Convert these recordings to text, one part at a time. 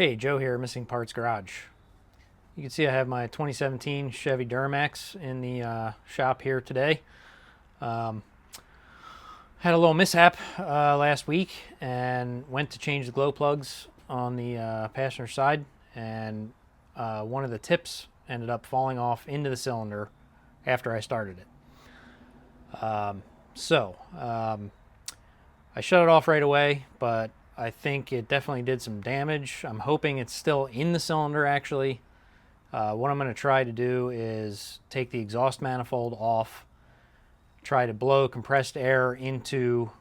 Hey, Joe here, Missing Parts Garage. You can see I have my 2017 Chevy Duramax in the shop here today. Had a little mishap last week and went to change the glow plugs on the passenger side, and one of the tips ended up falling off into the cylinder after I started it. I shut it off right away, but I think it definitely did some damage. I'm hoping it's still in the cylinder actually. What I'm going to try to do is take the exhaust manifold off, try to blow compressed air into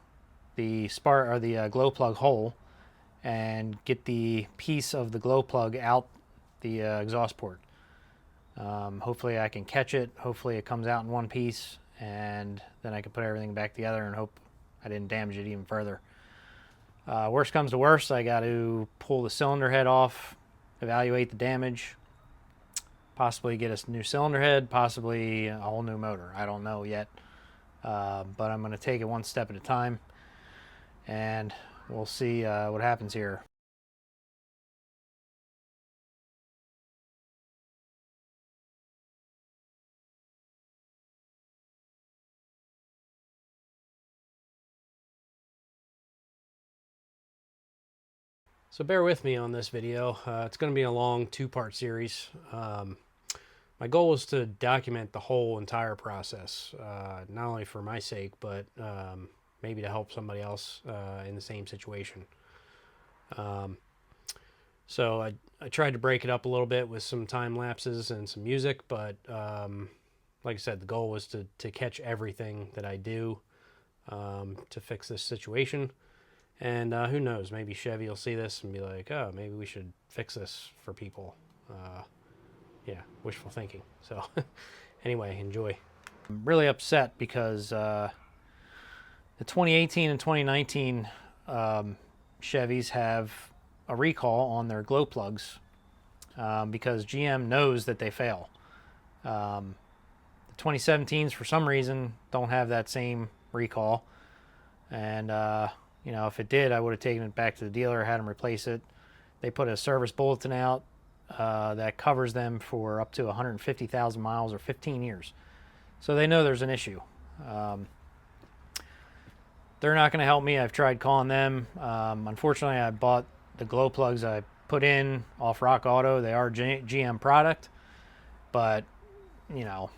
the glow plug hole, and get the piece of the glow plug out the exhaust port. Hopefully I can catch it. Hopefully it comes out in one piece, and then I can put everything back together and hope I didn't damage it even further. Worst comes to worst, I got to pull the cylinder head off, evaluate the damage, possibly get a new cylinder head, possibly a whole new motor. I don't know yet, but I'm going to take it one step at a time, and we'll see what happens here. So bear with me on this video. It's going to be a long two-part series. My goal is to document the whole entire process, not only for my sake, but maybe to help somebody else in the same situation. So I tried to break it up a little bit with some time lapses and some music, but like I said, the goal was to catch everything that I do to fix this situation. And who knows, maybe Chevy will see this and be like, oh, maybe we should fix this for people. Yeah, wishful thinking. So anyway, enjoy. I'm really upset because the 2018 and 2019 Chevys have a recall on their glow plugs because GM knows that they fail. The 2017s, for some reason, don't have that same recall. And you know, if it did, I would have taken it back to the dealer, had them replace it. They put a service bulletin out that covers them for up to 150,000 miles or 15 years. So they know there's an issue. They're not going to help me. I've tried calling them. Unfortunately, I bought the glow plugs I put in off Rock Auto. They are GM product, but you know,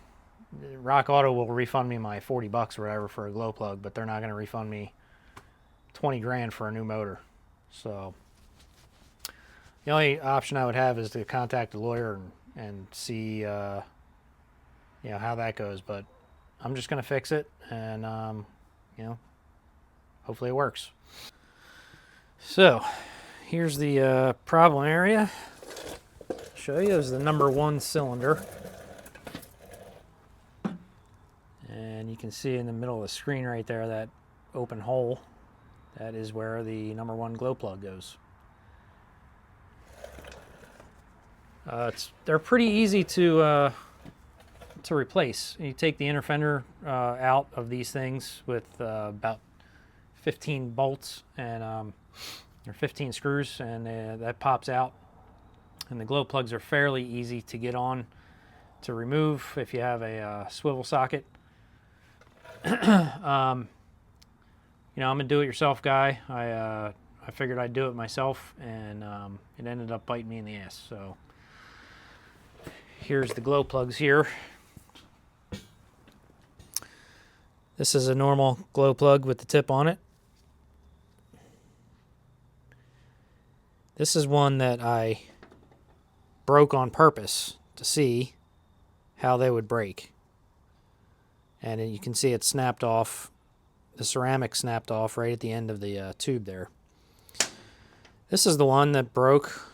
Rock Auto will refund me my 40 bucks or whatever for a glow plug, but they're not going to refund me 20 grand for a new motor. So the only option I would have is to contact a lawyer and see you know, how that goes. But I'm just going to fix it, and you know, hopefully it works. So here's the problem area. I'll show you. This is the number one cylinder, and you can see in the middle of the screen right there, that open hole. That is where the number one glow plug goes. They're pretty easy to replace. You take the inner fender out of these things with about 15 bolts and or 15 screws, and that pops out. And the glow plugs are fairly easy to get on to remove if you have a swivel socket. You know, I'm a do-it-yourself guy. I figured I'd do it myself, and it ended up biting me in the ass. So here's the glow plugs here. This is a normal glow plug with the tip on it. This is one that I broke on purpose to see how they would break. And you can see it snapped off. The ceramic snapped off right at the end of the tube there. This is the one that broke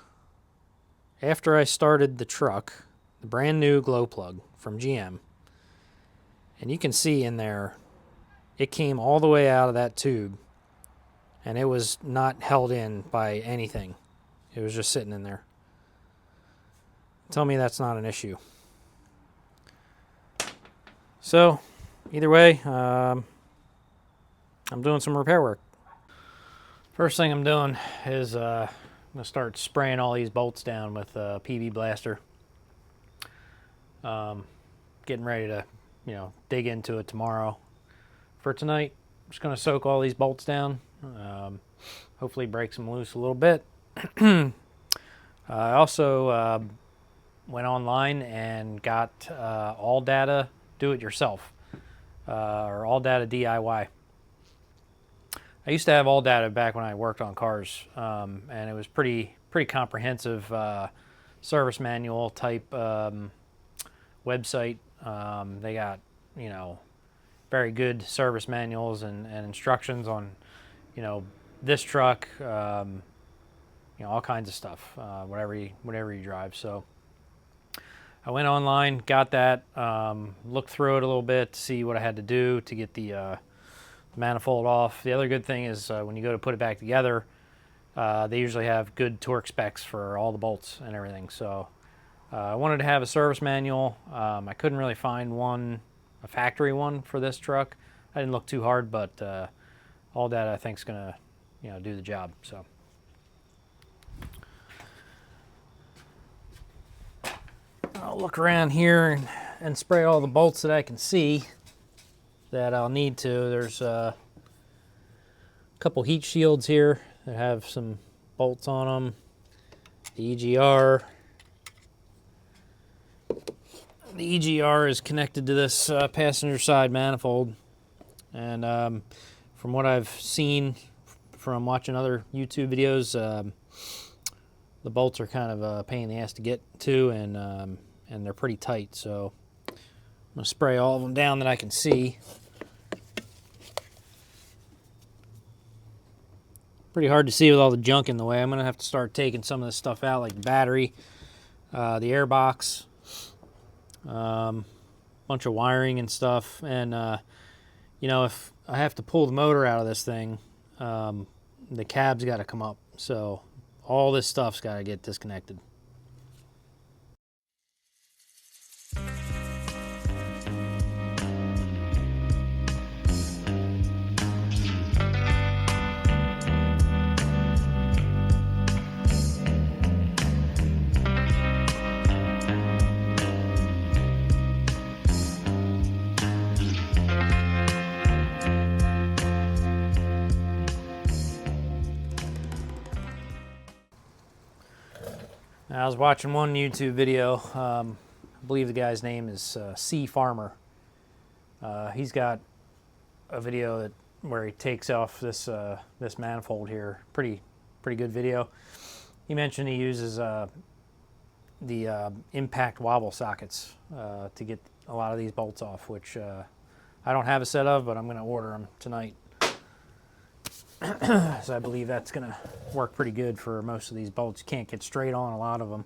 after I started the truck, the brand new glow plug from GM. And you can see in there, it came all the way out of that tube, and it was not held in by anything. It was just sitting in there. Tell me that's not an issue. So, either way, I'm doing some repair work. First thing I'm doing is I'm going to start spraying all these bolts down with a PB Blaster. Getting ready to, dig into it tomorrow. For tonight, I'm just going to soak all these bolts down. Hopefully break them loose a little bit. I also went online and got All Data Do-It-Yourself, or All Data DIY. I used to have All Data back when I worked on cars, and it was pretty comprehensive service manual type website. They got very good service manuals and instructions on this truck, all kinds of stuff, whatever you drive. So I went online, got that, looked through it a little bit to see what I had to do to get the manifold off. The other good thing is when you go to put it back together, they usually have good torque specs for all the bolts and everything. So I wanted to have a service manual. I couldn't really find a factory one for this truck. I didn't look too hard, but all that I think is going to do the job. So I'll look around here and spray all the bolts that I can see that I'll need to. There's a couple heat shields here that have some bolts on them. The EGR. The EGR is connected to this passenger side manifold, and from what I've seen from watching other YouTube videos, the bolts are kind of a pain in the ass to get to, and they're pretty tight. So I'm gonna spray all of them down that I can see. Pretty hard to see with all the junk in the way. I'm gonna have to start taking some of this stuff out, like the battery, the air box, bunch of wiring and stuff. And if I have to pull the motor out of this thing, the cab's got to come up. So all this stuff's got to get disconnected. I was watching one YouTube video. I believe the guy's name is C Farmer. He's got a video where he takes off this manifold here. Pretty good video. He mentioned he uses the impact wobble sockets to get a lot of these bolts off, which I don't have a set of, but I'm going to order them tonight. So I believe that's going to work pretty good for most of these bolts. You can't get straight on a lot of them.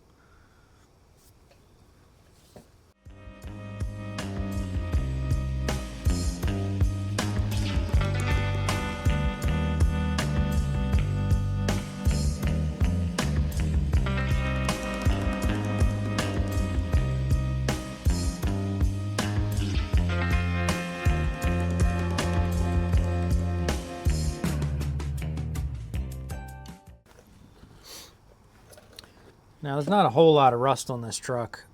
Now, there's not a whole lot of rust on this truck.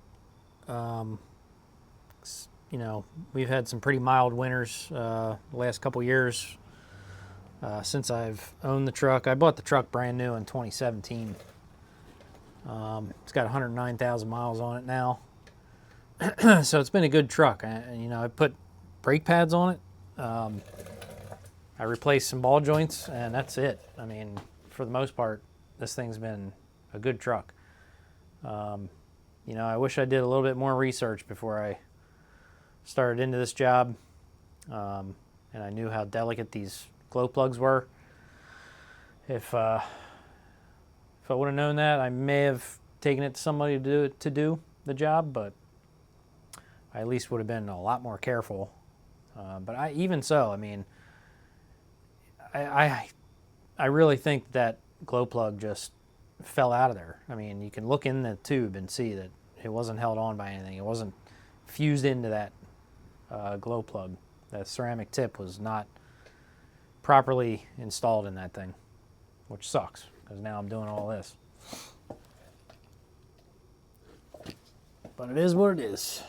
We've had some pretty mild winters the last couple years since I've owned the truck. I bought the truck brand new in 2017. It's got 109,000 miles on it now. So it's been a good truck. I put brake pads on it. I replaced some ball joints, and that's it. I mean, for the most part, this thing's been a good truck. I wish I did a little bit more research before I started into this job, and I knew how delicate these glow plugs were. If I would have known that, I may have taken it to somebody to do the job, but I at least would have been a lot more careful. But even so, I mean, I really think that glow plug just fell out of there. I mean, you can look in the tube and see that it wasn't held on by anything. It wasn't fused into that glow plug. That ceramic tip was not properly installed in that thing, which sucks because now I'm doing all this. But it is what it is.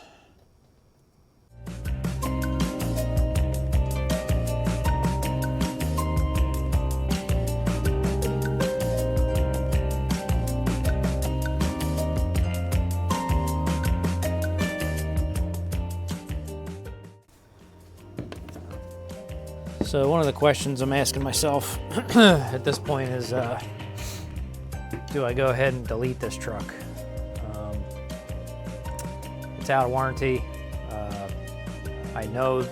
So one of the questions I'm asking myself at this point is, do I go ahead and delete this truck? It's out of warranty. I know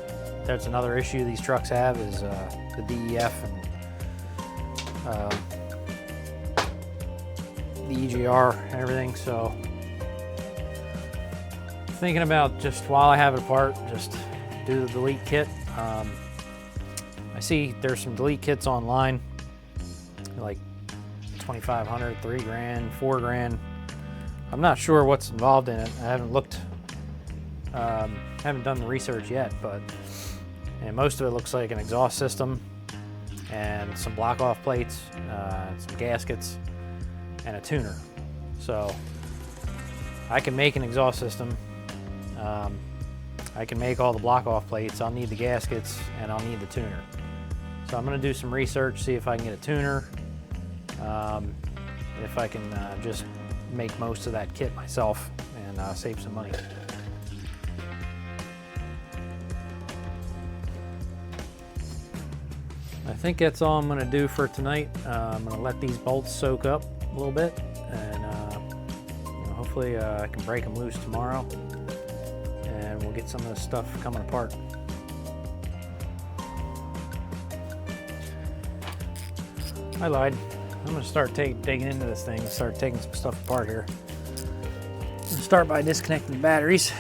that's another issue these trucks have is the DEF and the EGR and everything. So thinking about just while I have it apart, just do the delete kit. I see there's some delete kits online, like 2,500, 3 grand, 4 grand. I'm not sure what's involved in it. I haven't looked, haven't done the research yet, but most of it looks like an exhaust system and some block off plates, some gaskets, and a tuner. So I can make an exhaust system. I can make all the block off plates. I'll need the gaskets and I'll need the tuner. So I'm going to do some research, see if I can get a tuner, if I can just make most of that kit myself and save some money. I think that's all I'm going to do for tonight. I'm going to let these bolts soak up a little bit, and hopefully I can break them loose tomorrow, and we'll get some of this stuff coming apart. I lied. I'm going to start digging into this thing and start taking some stuff apart here. I'm going to start by disconnecting the batteries.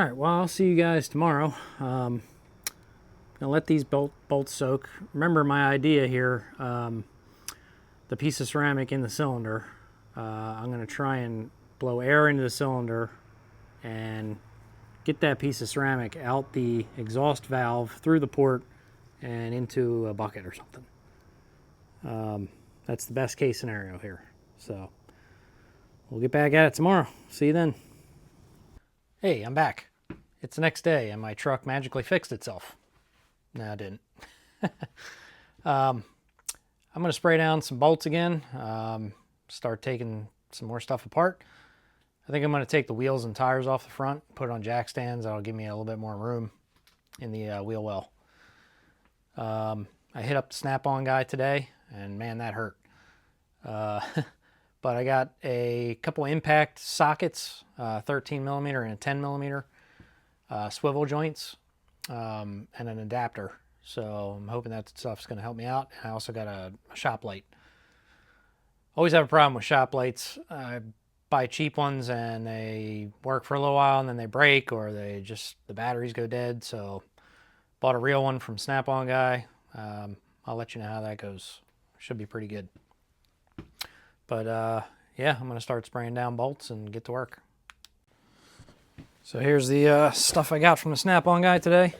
right, well, I'll see you guys tomorrow. Gonna let these bolts soak. Remember my idea here, the piece of ceramic in the cylinder. I'm gonna try and blow air into the cylinder and get that piece of ceramic out the exhaust valve through the port and into a bucket or something. That's the best case scenario here. So we'll get back at it tomorrow. See you then. Hey, I'm back. It's the next day and my truck magically fixed itself. No, it didn't. I'm going to spray down some bolts again, start taking some more stuff apart. I think I'm going to take the wheels and tires off the front, put it on jack stands. That'll give me a little bit more room in the wheel well. I hit up the Snap-on guy today, and man, that hurt. But I got a couple impact sockets, 13 millimeter and a 10 millimeter, swivel joints, and an adapter. So I'm hoping that stuff's going to help me out. I also got a shop light. Always have a problem with shop lights. I buy cheap ones and they work for a little while and then they break, or the batteries go dead. So bought a real one from Snap-on guy. I'll let you know how that goes. Should be pretty good. But yeah, I'm going to start spraying down bolts and get to work. So here's the stuff I got from the Snap-on guy today.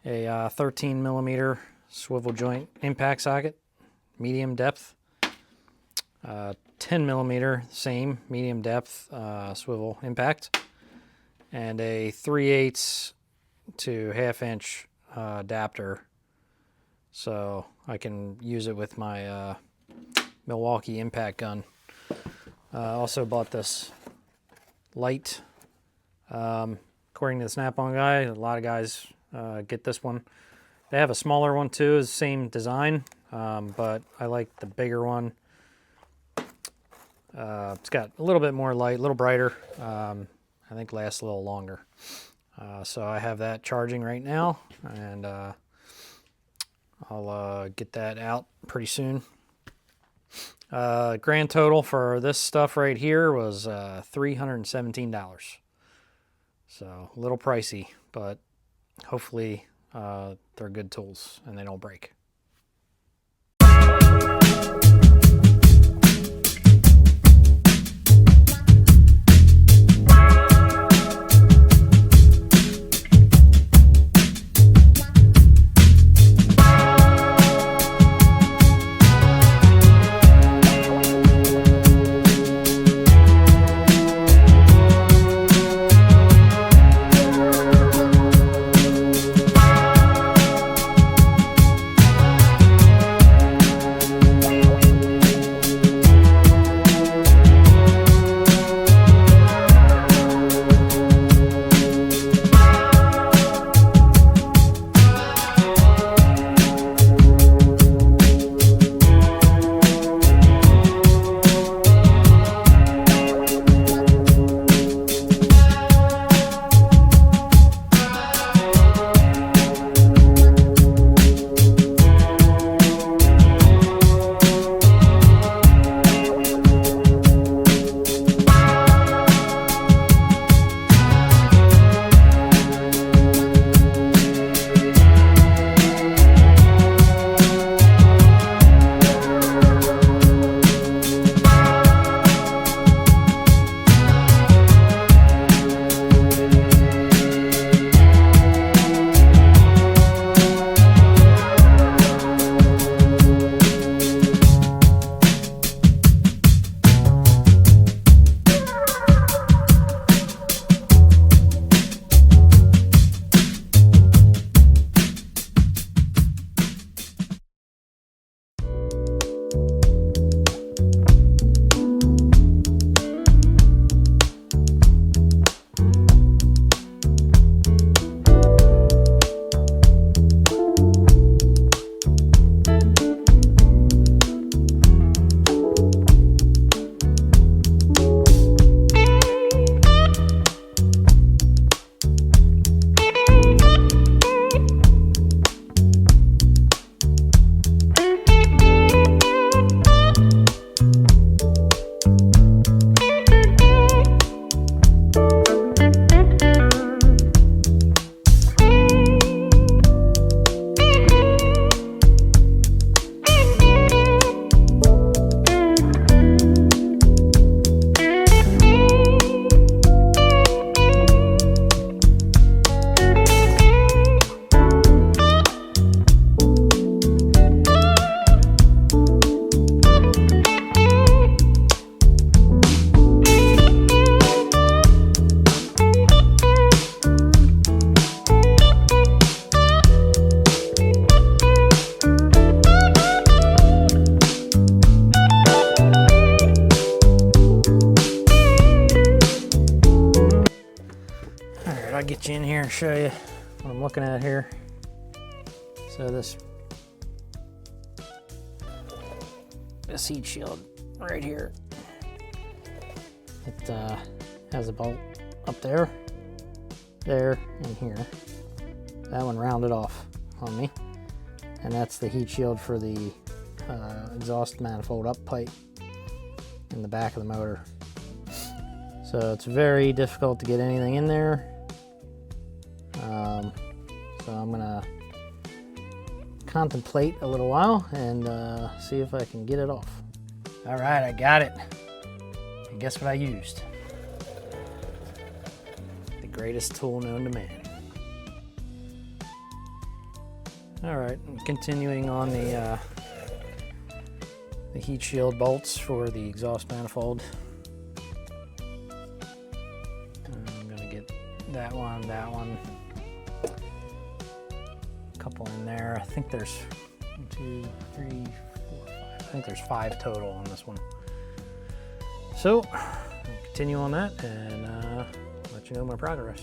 A 13 millimeter swivel joint impact socket, medium depth. 10 millimeter, same medium depth swivel impact, and a 3/8 to 1/2 inch adapter, so I can use it with my Milwaukee impact gun. Also bought this light. According to the Snap-on guy, a lot of guys get this one. They have a smaller one too, it's the same design, but I like the bigger one. It's got a little bit more light, a little brighter. I think lasts a little longer. So I have that charging right now, and I'll get that out pretty soon. Grand total for this stuff right here was $317. So a little pricey, but hopefully they're good tools and they don't break. and show you what I'm looking at here. So this heat shield right here, it has a bolt up there, and here. That one rounded off on me, and that's the heat shield for the exhaust manifold up pipe in the back of the motor. So it's very difficult to get anything in there. So I'm gonna contemplate a little while and see if I can get it off. All right, I got it. And guess what I used? The greatest tool known to man. All right, I'm continuing on the heat shield bolts for the exhaust manifold. I'm gonna get that one, a couple in there. I think there's 1, 2, 3, 4, 5. I think there's 5 total on this one. So I'll continue on that and let you know my progress.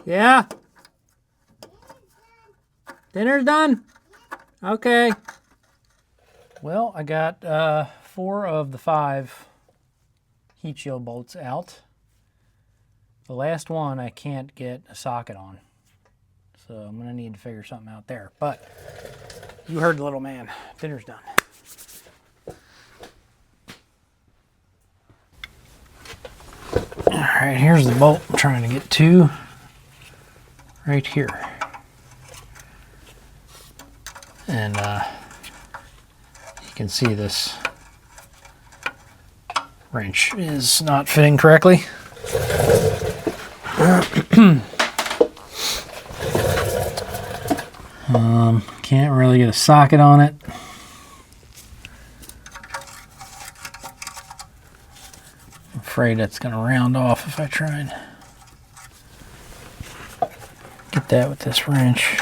Yeah? Dinner's done? Okay. Well, I got 4 of the 5 heat shield bolts out. The last one I can't get a socket on. So I'm going to need to figure something out there. But you heard the little man. Dinner's done. Alright, here's the bolt I'm trying to get to. Right here. And you can see this wrench is not fitting correctly. Can't really get a socket on it. I'm afraid that's going to round off if I try and get that with this wrench.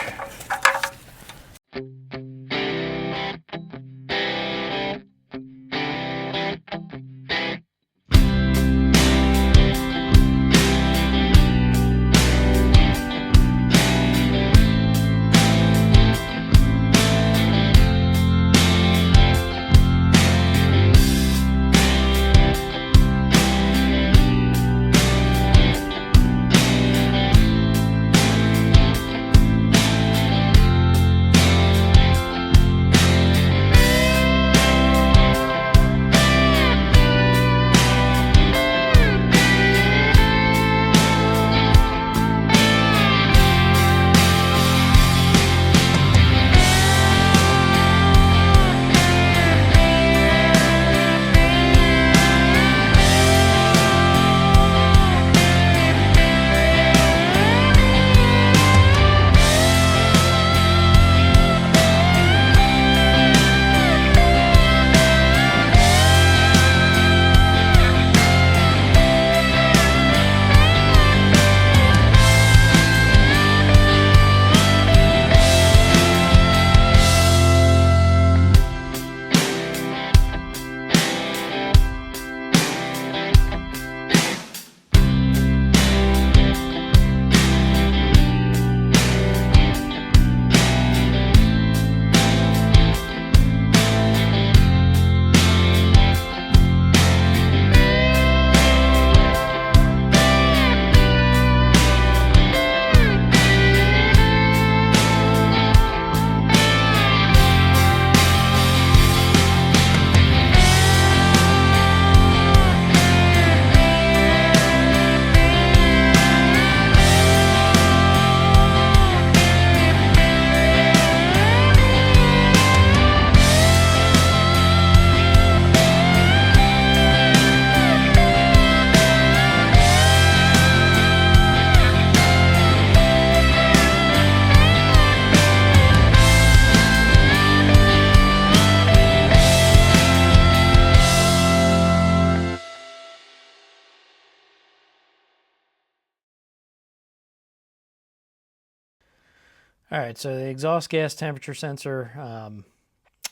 All right, so the exhaust gas temperature sensor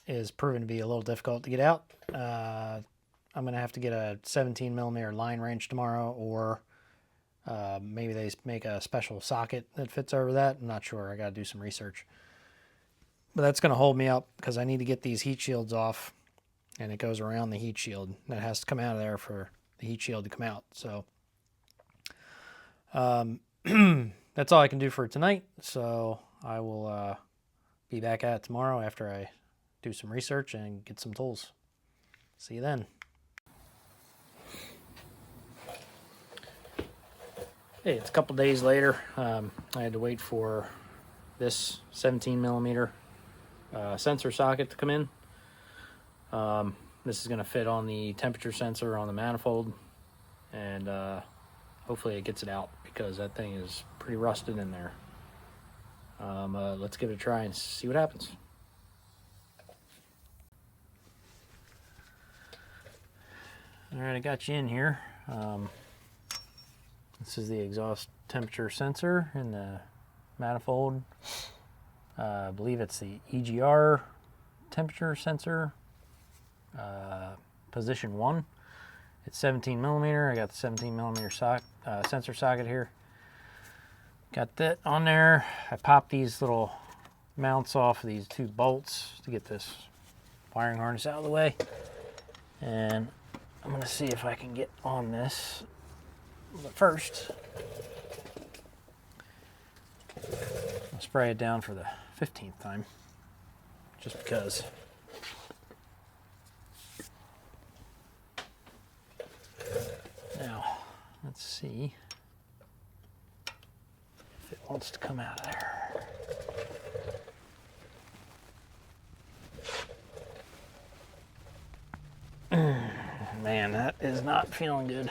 is proven to be a little difficult to get out. I'm going to have to get a 17 millimeter line wrench tomorrow, or maybe they make a special socket that fits over that. I'm not sure. I got to do some research. But that's going to hold me up because I need to get these heat shields off, and it goes around the heat shield. That has to come out of there for the heat shield to come out. So that's all I can do for tonight. So I will be back at it tomorrow after I do some research and get some tools. See you then. Hey, it's a couple days later. I had to wait for this 17 millimeter sensor socket to come in. This is going to fit on the temperature sensor on the manifold, and hopefully it gets it out because that thing is pretty rusted in there. Let's give it a try and see what happens. All right, I got you in here. This is the exhaust temperature sensor in the manifold. I believe it's the EGR temperature sensor, position 1. It's 17 millimeter. I got the 17 millimeter sensor socket here. Got that on there. I popped these little mounts off of these 2 bolts to get this wiring harness out of the way. And I'm going to see if I can get on this. But first, I'll spray it down for the 15th time, just because. Now, let's see if it wants to come out of there. Man, that is not feeling good.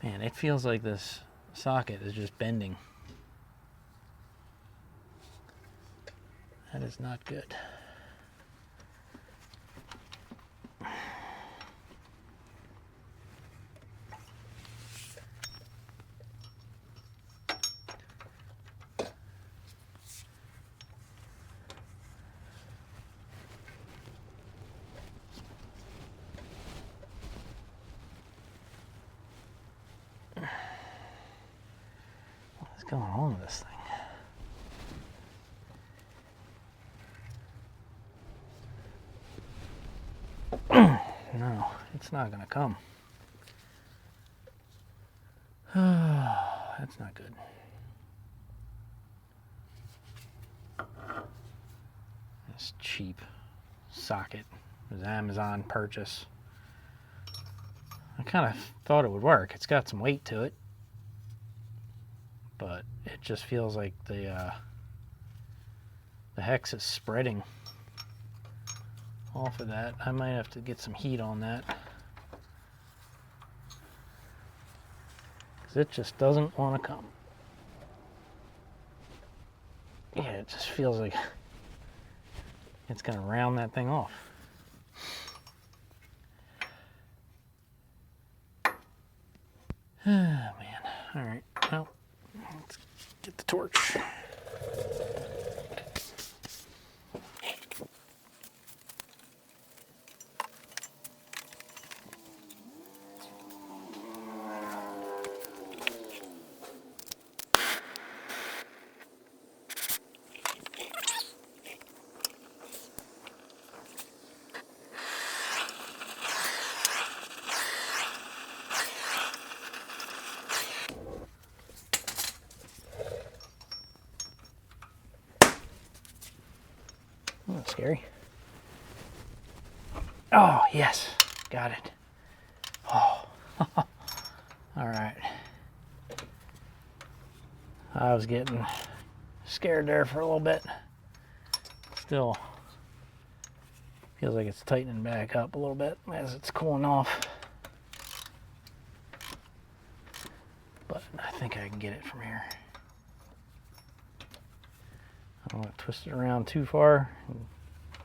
Man, it feels like this socket is just bending. That is not good. What's going on with this thing? No, it's not gonna come. That's not good. This cheap socket was an Amazon purchase. I kind of thought it would work. It's got some weight to it, but it just feels like the hex is spreading off of that. I might have to get some heat on that, because it just doesn't want to come. Yeah, it just feels like it's going to round that thing off. Oh, man. All right. Well, let's get the torch. Oh, that's scary. Oh, yes. Got it. Oh. All right. I was getting scared there for a little bit. Still feels like it's tightening back up a little bit as it's cooling off. But I think I can get it from here. I don't want to twist it around too far and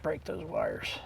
break those wires.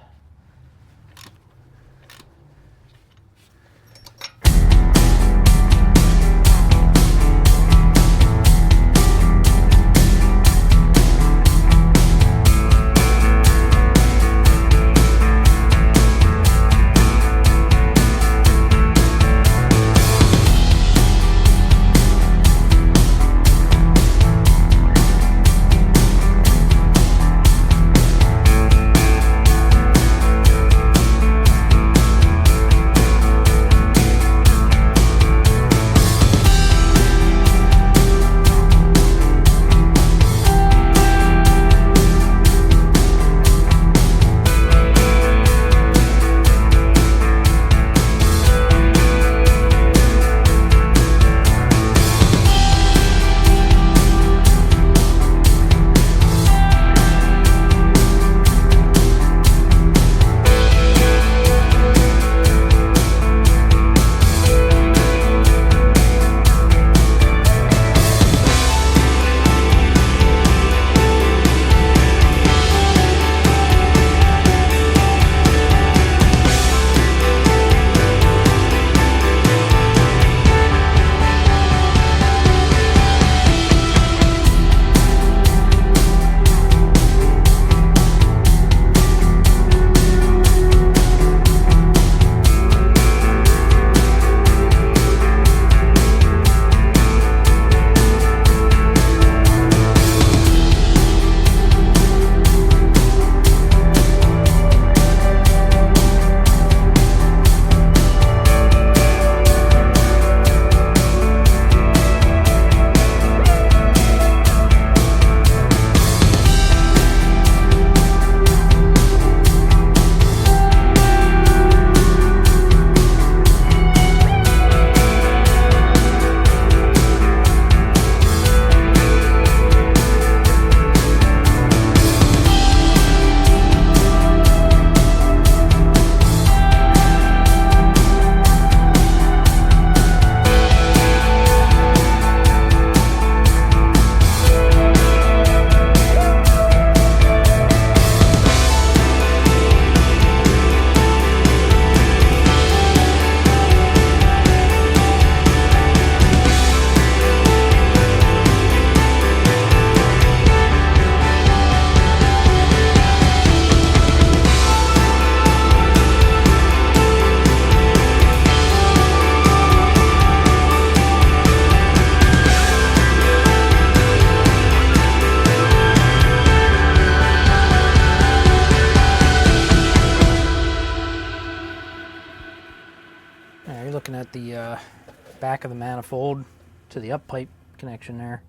back of the manifold to the up pipe connection there.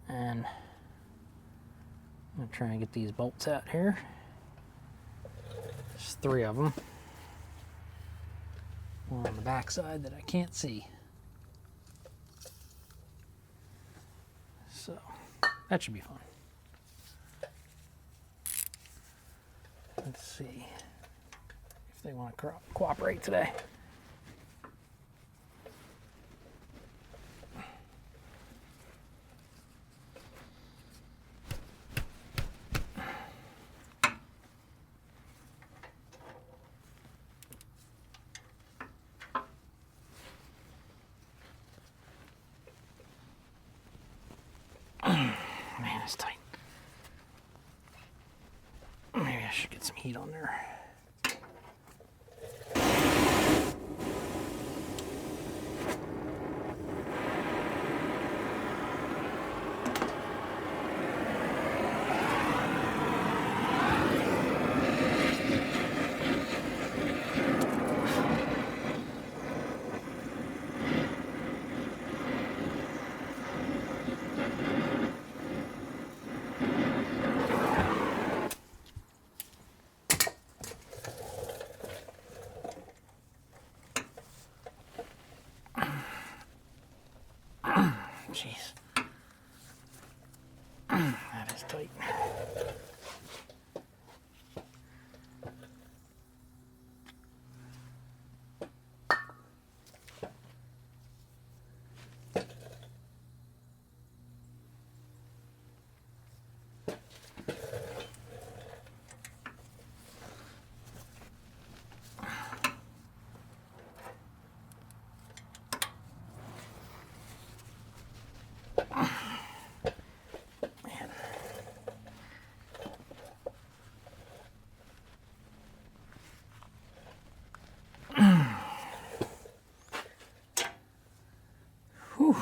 And I'm going to try and get these bolts out here. There's 3 of them. One on the back side that I can't see. So that should be fun. Let's see if they want to cooperate today. Man, it's tight. Maybe I should get some heat on there. Jeez. That is tight. Whew,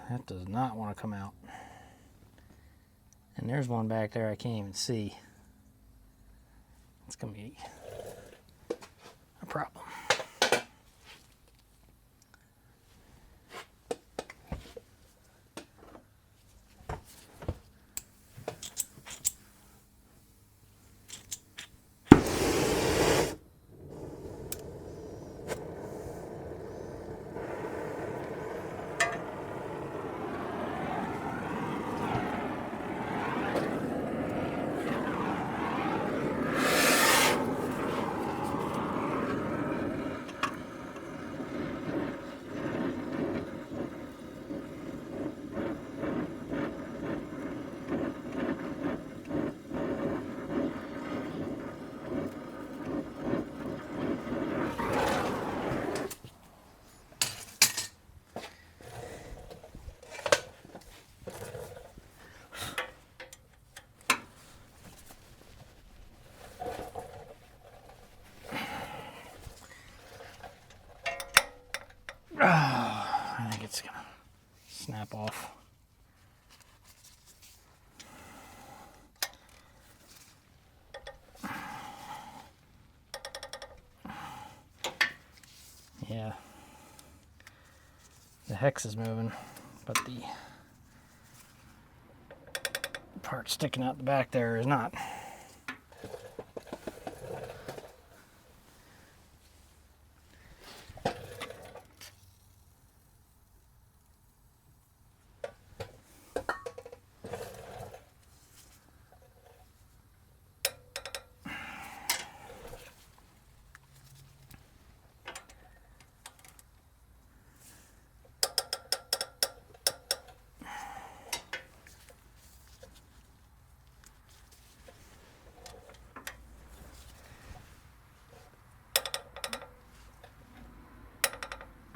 that does not want to come out. And there's one back there I can't even see. It's going to be a problem. I think it's gonna snap off. Yeah, the hex is moving, but the part sticking out the back there is not.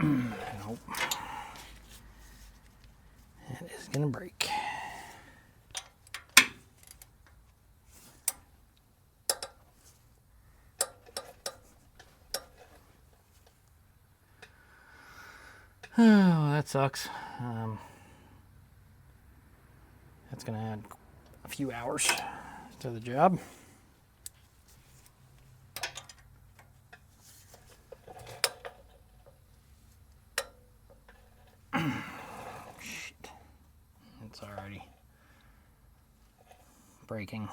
Nope. It is gonna break. Oh, that sucks. That's gonna add a few hours to the job. it's already breaking.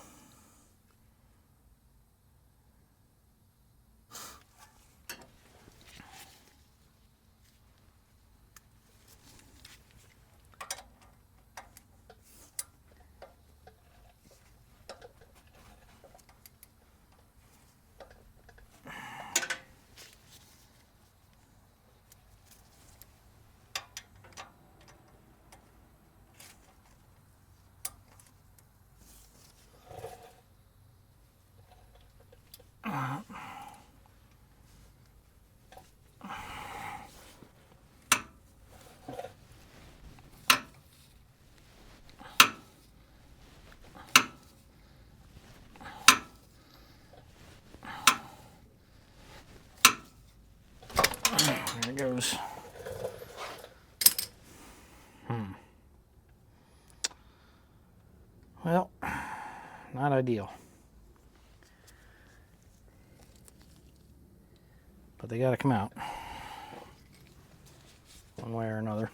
There it goes. Well, not ideal. But they gotta come out one way or another.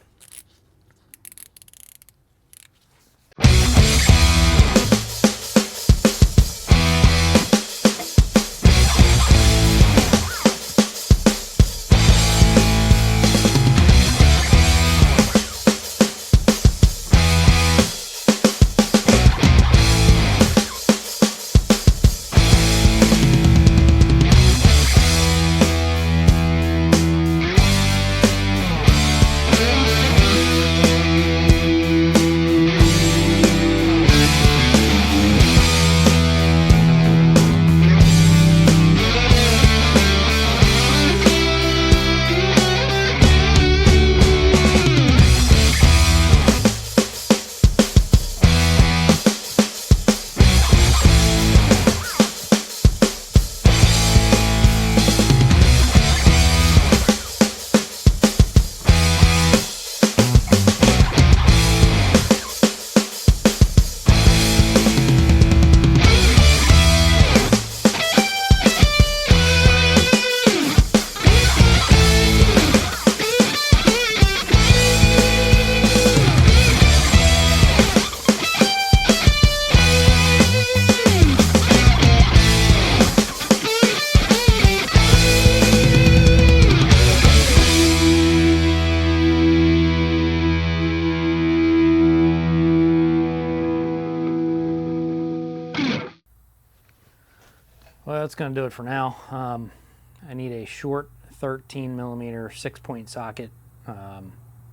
Well, that's going to do it for now. I need a short 13 millimeter 6-point socket,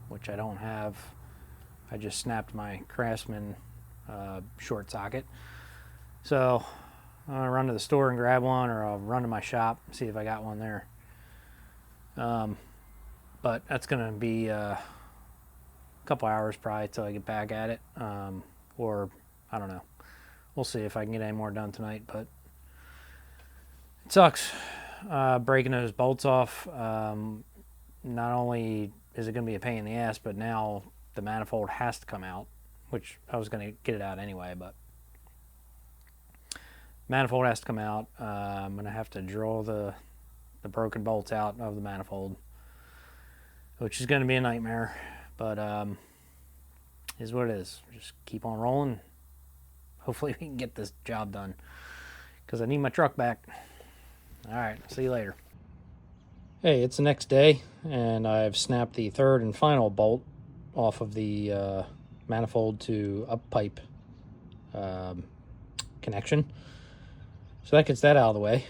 which I don't have. I just snapped my Craftsman short socket. So I'll run to the store and grab one, or I'll run to my shop and see if I got one there. But that's going to be a couple hours probably till I get back at it. Or I don't know. We'll see if I can get any more done tonight, but it sucks breaking those bolts off. Not only is it going to be a pain in the ass, but now the manifold has to come out, which I was going to get it out anyway, but manifold has to come out. I'm going to have to drill the broken bolts out of the manifold, which is going to be a nightmare, but is what it is. Just keep on rolling. Hopefully we can get this job done, because I need my truck back. All right, see you later. Hey, it's the next day, and I've snapped the third and final bolt off of the manifold to up pipe connection. So that gets that out of the way.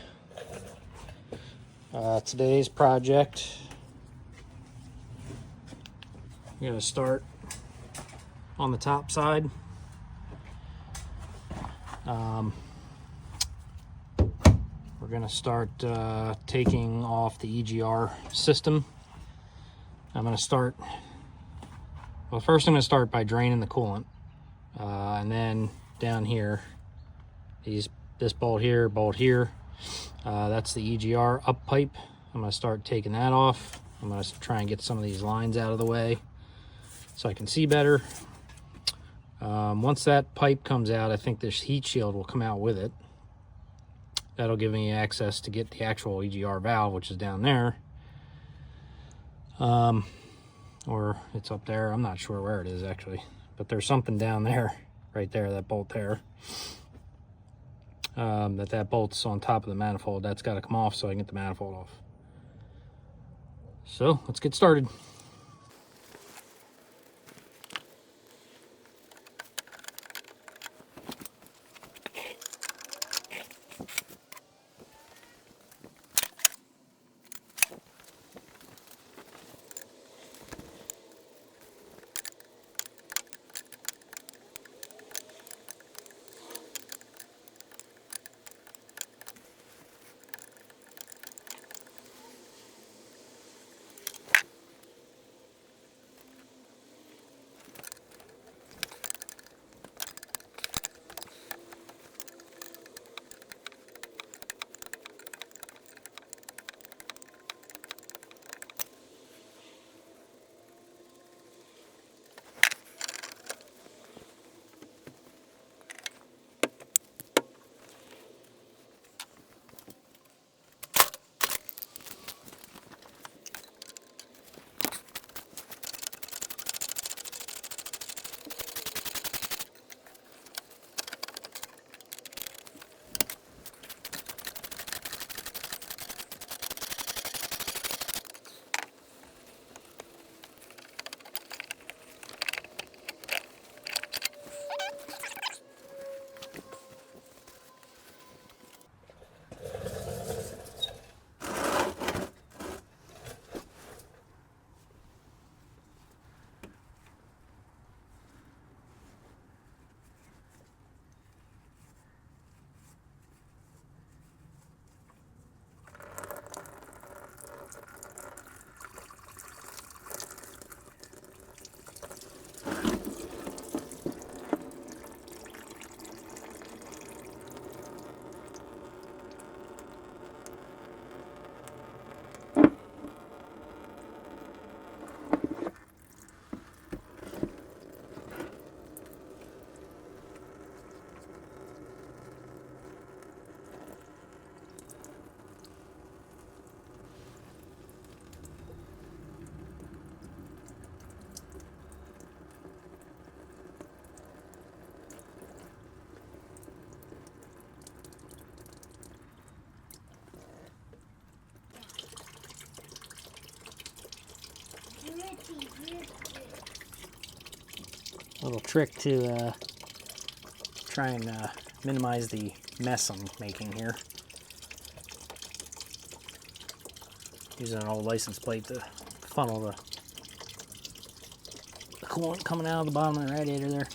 Today's project, I'm going to start on the top side. We're going to start taking off the EGR system. I'm going to start, well, first I'm going to start by draining the coolant. And then down here, this bolt here, that's the EGR up pipe. I'm going to start taking that off. I'm going to try and get some of these lines out of the way so I can see better. Once that pipe comes out, I think this heat shield will come out with it. That'll give me access to get the actual EGR valve, which is down there. Or it's up there. I'm not sure where it is actually, but there's something down there, right there, that bolt there. That bolt's on top of the manifold. That's got to come off so I can get the manifold off. So let's get started. Little trick to try and minimize the mess I'm making here. Using an old license plate to funnel the coolant coming out of the bottom of the radiator there.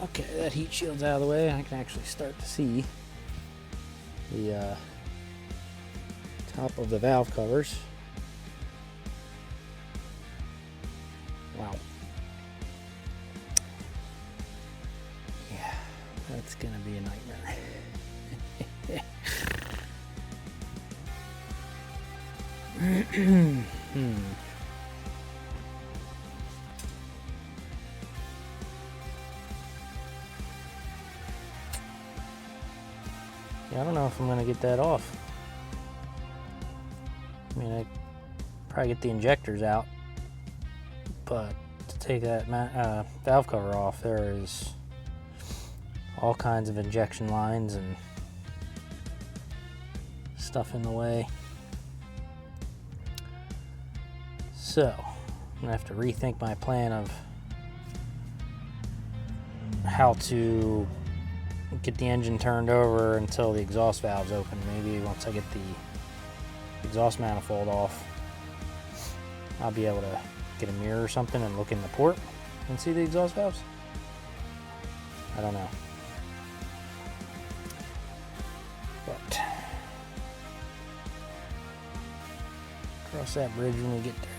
Okay, that heat shield's out of the way. I can actually start to see the top of the valve covers. Wow. Yeah, that's gonna be a nightmare. Yeah, I don't know if I'm gonna get that off. I mean, I Probably get the injectors out, but to take that valve cover off, there is all kinds of injection lines and stuff in the way. So I'm gonna have to rethink my plan of how to get the engine turned over until the exhaust valve's open. Maybe once I get the exhaust manifold off, I'll be able to get a mirror or something and look in the port and see the exhaust valves. I don't know. But cross that bridge when we get there.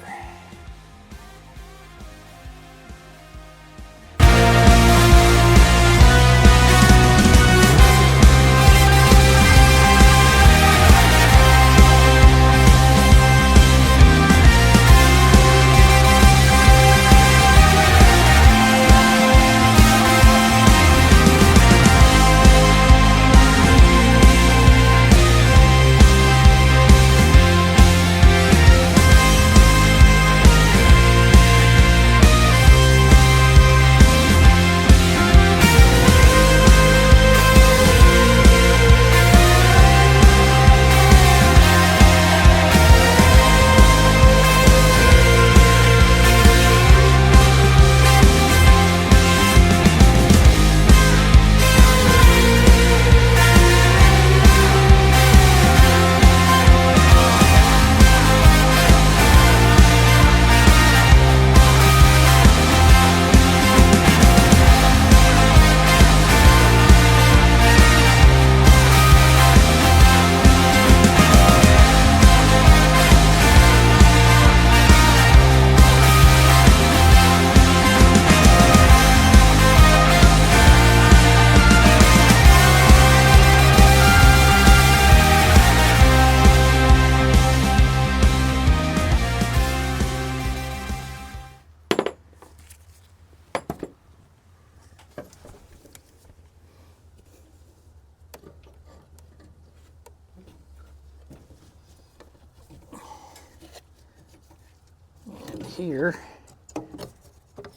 Here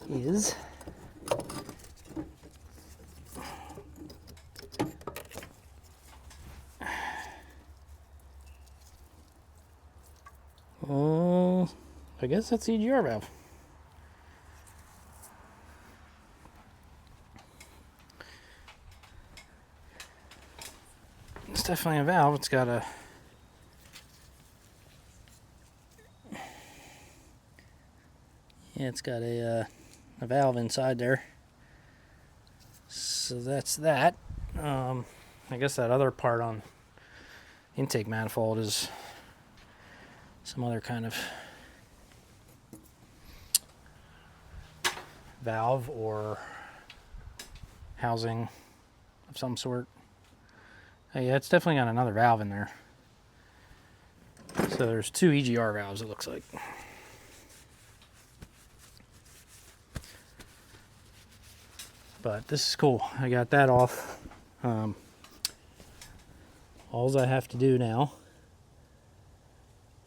is I guess that's the EGR valve. It's definitely a valve. It's got a it's got a valve inside there. So that's that. I guess that other part on intake manifold is some other kind of valve or housing of some sort. Yeah, it's definitely got another valve in there. So there's two EGR valves, it looks like. But this is cool. I got that off. All I have to do now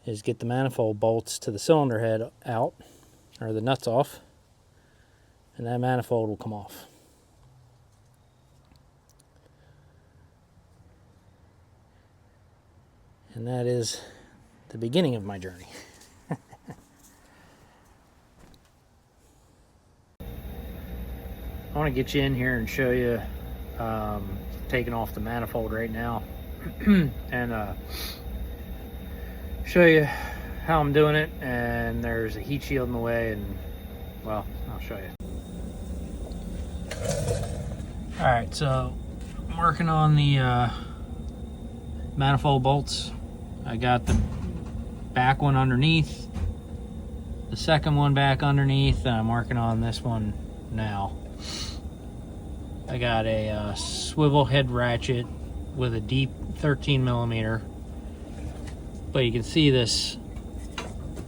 is get the manifold bolts to the cylinder head out, or the nuts off, and that manifold will come off. And that is the beginning of my journey. I want to get you in here and show you taking off the manifold right now and show you how I'm doing it. And there's a heat shield in the way, and well, I'll show you. Alright, so I'm working on the manifold bolts. I got the back one underneath, the second one back underneath, and I'm working on this one now. I got a swivel head ratchet with a deep 13 millimeter, but you can see this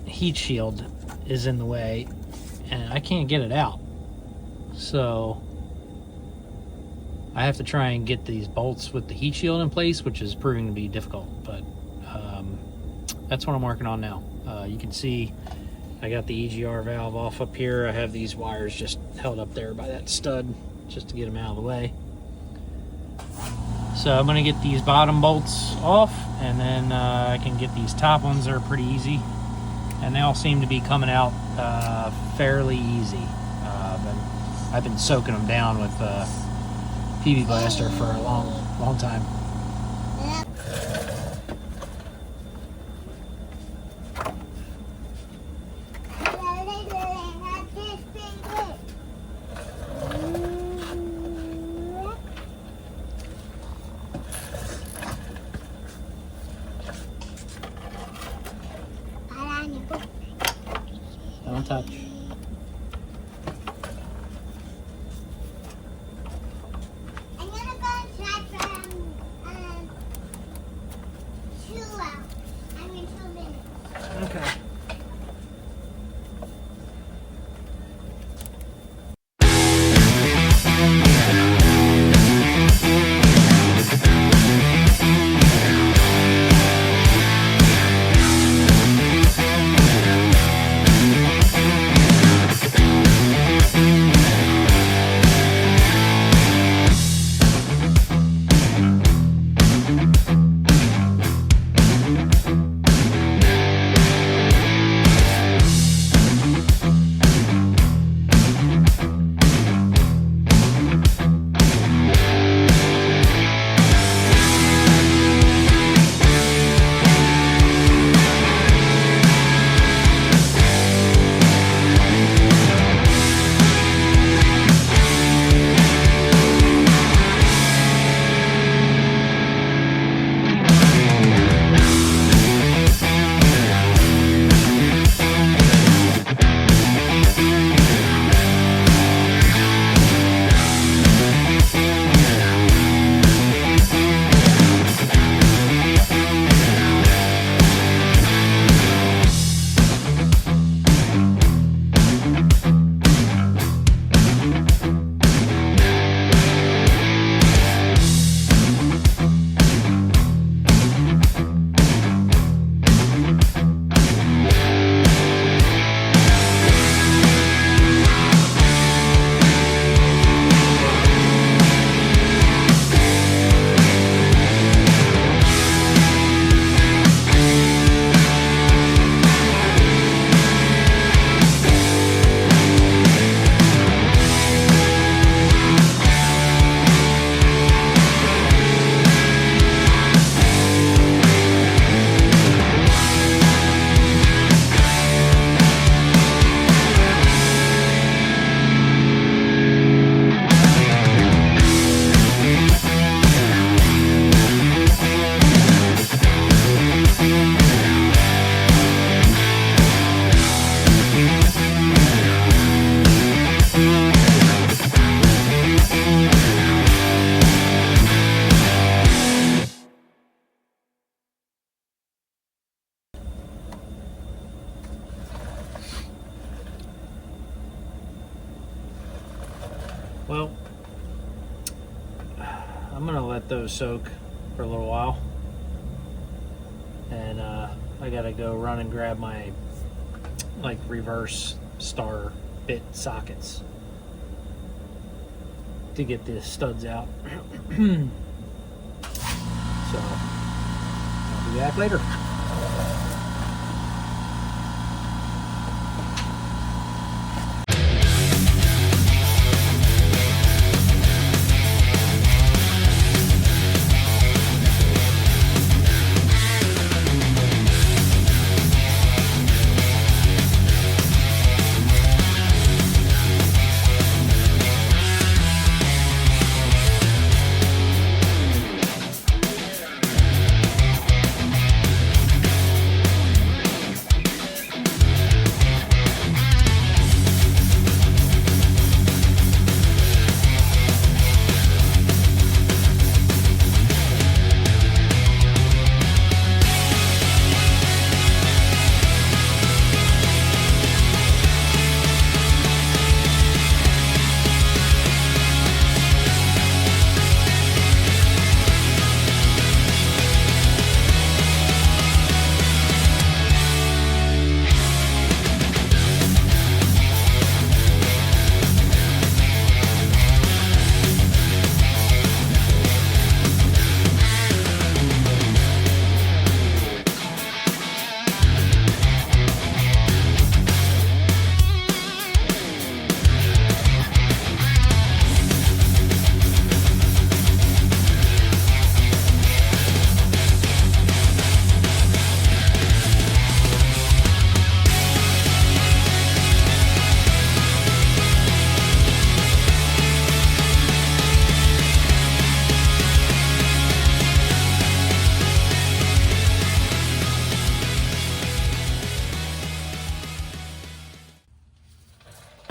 heat shield is in the way and I can't get it out, so I have to try and get these bolts with the heat shield in place, which is proving to be difficult, but that's what I'm working on now. You can see I got the EGR valve off up here. I have these wires just held up there by that stud just to get them out of the way. So I'm going to get these bottom bolts off, and then I can get these top ones. They're pretty easy, and they all seem to be coming out fairly easy. I've been soaking them down with PB Blaster for a long time. Don't touch. I'm gonna go try from 2 minutes. Okay. Well, I'm gonna let those soak for a little while, and I gotta go run and grab my reverse star bit sockets to get the studs out. So I'll be back later.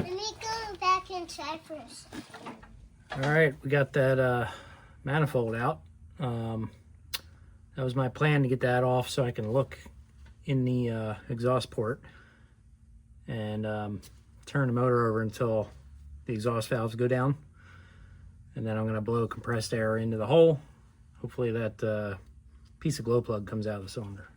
Let me go back inside for a second. All right, we got that manifold out. That was my plan, to get that off so I can look in the exhaust port and turn the motor over until the exhaust valves go down. And then I'm going to blow compressed air into the hole. Hopefully that piece of glow plug comes out of the cylinder.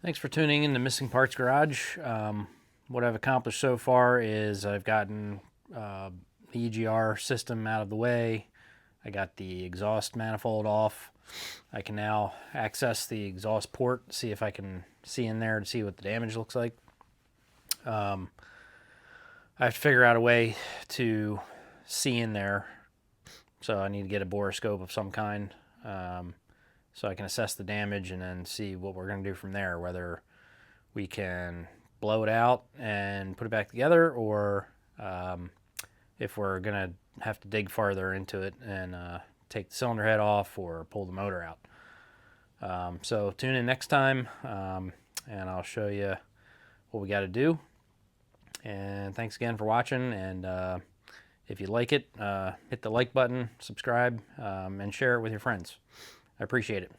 Thanks for tuning in to Missing Parts Garage. What I've accomplished so far is I've gotten the EGR system out of the way. I got the exhaust manifold off. I can now access the exhaust port, see if I can see in there to see what the damage looks like. I have to figure out a way to see in there, so I need to get a borescope of some kind, so I can assess the damage and then see what we're going to do from there, whether we can blow it out and put it back together, or if we're going to have to dig farther into it and take the cylinder head off or pull the motor out. So tune in next time, and I'll show you what we got to do. And thanks again for watching, and if you like it, hit the like button, subscribe, and share it with your friends. I appreciate it.